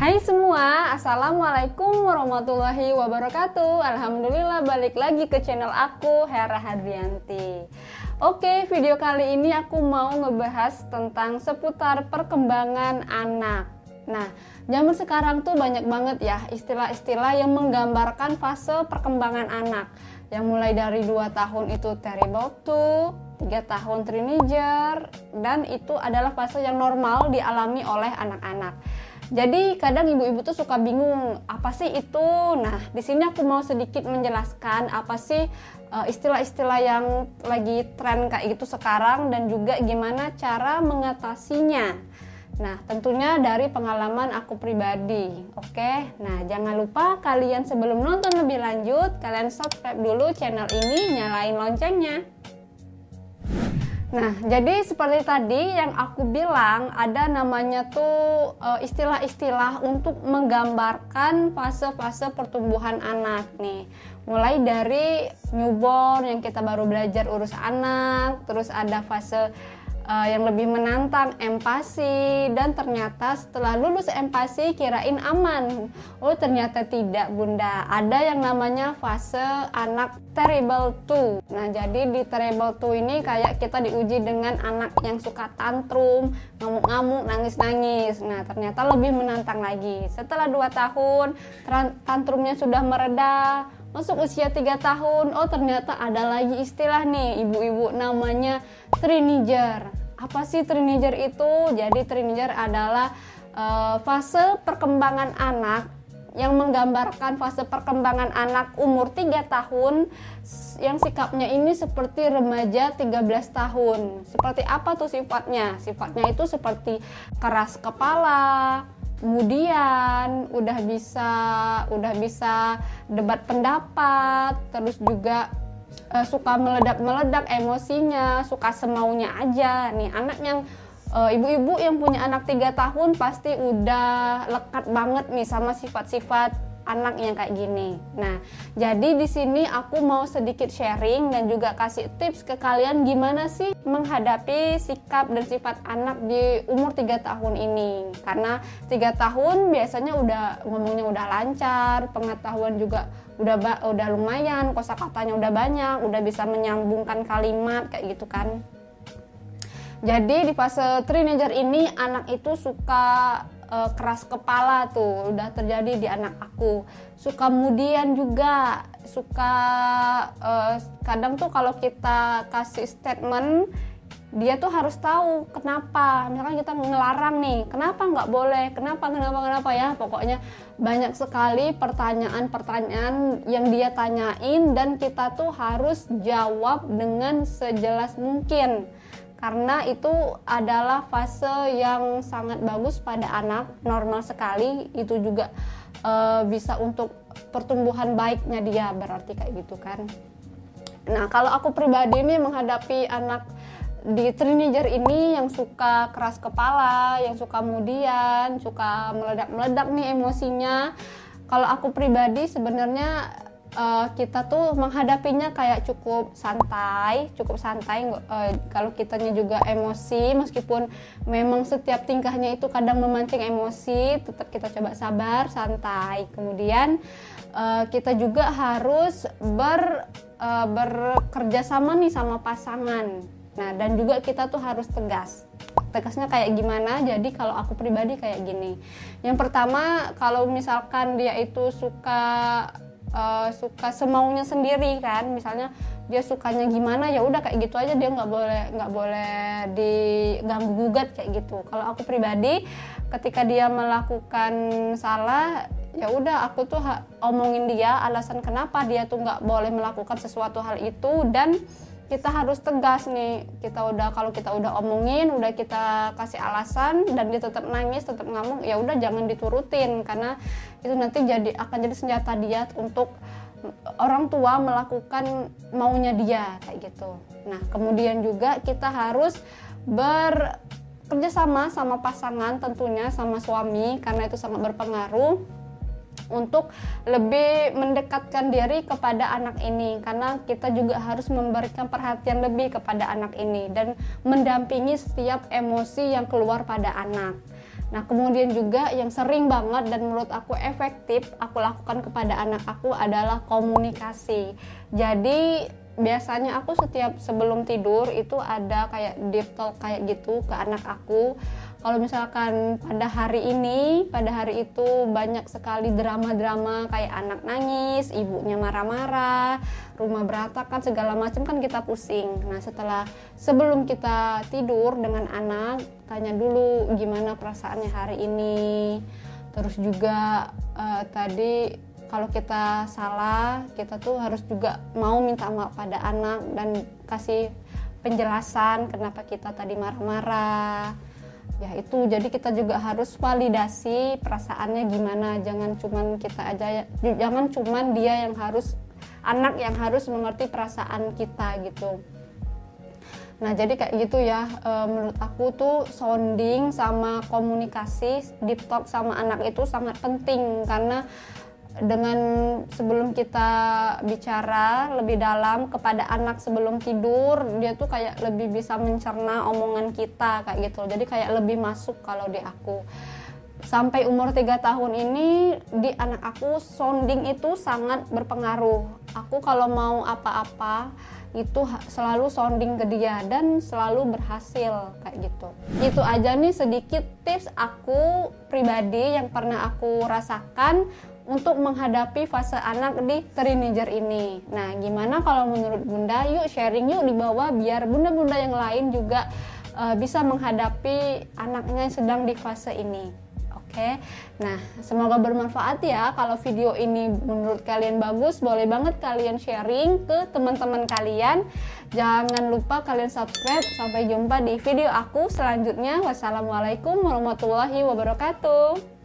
Hai semua, Assalamualaikum warahmatullahi wabarakatuh. Alhamdulillah balik lagi ke channel aku, Hera Hadrianti. Oke, video kali ini aku mau ngebahas tentang seputar perkembangan anak. Nah, zaman sekarang tuh banyak banget ya istilah-istilah yang menggambarkan fase perkembangan anak. Yang mulai dari 2 tahun itu terrible two, 3 tahun teenager, dan itu adalah fase yang normal dialami oleh anak-anak. Jadi kadang ibu-ibu tuh suka bingung apa sih itu. Nah, di sini aku mau sedikit menjelaskan apa sih istilah-istilah yang lagi tren kayak gitu sekarang dan juga gimana cara mengatasinya. Nah, tentunya dari pengalaman aku pribadi. Oke. Nah, jangan lupa kalian sebelum nonton lebih lanjut, kalian subscribe dulu channel ini, nyalain loncengnya. Nah, jadi seperti tadi yang aku bilang, ada namanya tuh istilah-istilah untuk menggambarkan fase-fase pertumbuhan anak nih. Mulai dari newborn yang kita baru belajar urus anak, terus ada fase yang lebih menantang, empati, dan ternyata setelah lulus empati kirain aman. Oh, ternyata tidak, Bunda. Ada yang namanya fase anak terrible two. Nah, jadi di terrible two ini kayak kita diuji dengan anak yang suka tantrum, ngamuk-ngamuk, nangis-nangis. Nah, ternyata lebih menantang lagi. Setelah 2 tahun, tantrumnya sudah mereda. Masuk usia 3 tahun, oh ternyata ada lagi istilah nih ibu-ibu namanya teenager. Apa sih teenager itu? Jadi teenager adalah fase perkembangan anak yang menggambarkan fase perkembangan anak umur 3 tahun yang sikapnya ini seperti remaja 13 tahun. Seperti apa tuh sifatnya? Sifatnya itu seperti keras kepala, kemudian udah bisa debat pendapat, terus juga suka meledak-meledak emosinya, suka semaunya aja. Nih anak yang ibu-ibu yang punya anak 3 tahun pasti udah lekat banget nih sama sifat-sifat anak yang kayak gini. Nah, jadi di sini aku mau sedikit sharing dan juga kasih tips ke kalian gimana sih menghadapi sikap dan sifat anak di umur 3 tahun ini. Karena 3 tahun biasanya ngomongnya udah lancar, pengetahuan juga udah lumayan, kosakatanya udah banyak, udah bisa menyambungkan kalimat kayak gitu kan. Jadi di fase teenager ini anak itu suka keras kepala tuh, udah terjadi di anak aku. Suka kemudian juga suka kadang tuh kalau kita kasih statement, dia tuh harus tahu kenapa. Misalkan kita ngelarang nih, kenapa nggak boleh, kenapa ya. Pokoknya banyak sekali pertanyaan-pertanyaan yang dia tanyain dan kita tuh harus jawab dengan sejelas mungkin. Karena itu adalah fase yang sangat bagus pada anak, normal sekali. Itu juga bisa untuk pertumbuhan baiknya dia, berarti kayak gitu kan. Nah, kalau aku pribadi nih menghadapi anak di teenager ini yang suka keras kepala, yang suka kemudian suka meledak-meledak nih emosinya. Kalau aku pribadi sebenarnya kita tuh menghadapinya kayak cukup santai. Kalau kitanya juga emosi, meskipun memang setiap tingkahnya itu kadang memancing emosi, tetap kita coba sabar, santai. Kemudian kita juga harus bekerja sama nih sama pasangan. Nah, dan juga kita tuh harus tegas. Tegasnya kayak gimana? Jadi kalau aku pribadi kayak gini. Yang pertama, kalau misalkan dia itu suka semaunya sendiri kan, misalnya dia sukanya gimana ya udah kayak gitu aja, dia nggak boleh diganggu gugat kayak gitu. Kalau aku pribadi ketika dia melakukan salah ya udah aku tuh omongin dia alasan kenapa dia tuh nggak boleh melakukan sesuatu hal itu, dan kita harus tegas nih. Kalau kita udah omongin, udah kita kasih alasan dan dia tetap nangis, tetap ngamuk, ya udah jangan diturutin, karena itu nanti akan jadi senjata dia untuk orang tua melakukan maunya dia kayak gitu. Nah, kemudian juga kita harus bekerja sama pasangan, tentunya sama suami, karena itu sangat berpengaruh untuk lebih mendekatkan diri kepada anak ini, karena kita juga harus memberikan perhatian lebih kepada anak ini dan mendampingi setiap emosi yang keluar pada anak. Nah, kemudian juga yang sering banget dan menurut aku efektif aku lakukan kepada anak aku adalah komunikasi. Jadi biasanya aku setiap sebelum tidur itu ada kayak deep talk kayak gitu ke anak aku. Kalau misalkan pada hari itu banyak sekali drama-drama kayak anak nangis, ibunya marah-marah, rumah berantakan segala macam, kan kita pusing. Nah, sebelum kita tidur dengan anak, tanya dulu gimana perasaannya hari ini. Terus juga tadi kalau kita salah, kita tuh harus juga mau minta maaf pada anak dan kasih penjelasan kenapa kita tadi marah-marah. Ya itu, jadi kita juga harus validasi perasaannya gimana. Jangan cuman anak yang harus mengerti perasaan kita gitu. Nah, jadi kayak gitu ya, menurut aku tuh sounding sama komunikasi, deep talk sama anak itu sangat penting, karena dengan sebelum kita bicara lebih dalam kepada anak sebelum tidur, dia tuh kayak lebih bisa mencerna omongan kita kayak gitu. Jadi kayak lebih masuk kalau di aku. Sampai umur 3 tahun ini di anak aku sounding itu sangat berpengaruh. Aku kalau mau apa-apa itu selalu sounding ke dia dan selalu berhasil kayak gitu. Itu aja nih sedikit tips aku pribadi yang pernah aku rasakan untuk menghadapi fase anak di teenager ini. Nah, gimana kalau menurut Bunda? Yuk sharing yuk di bawah biar bunda-bunda yang lain juga bisa menghadapi anaknya yang sedang di fase ini. Oke. Nah, semoga bermanfaat ya. Kalau video ini menurut kalian bagus, boleh banget kalian sharing ke teman-teman kalian. Jangan lupa kalian subscribe. Sampai jumpa di video aku selanjutnya. Wassalamualaikum warahmatullahi wabarakatuh.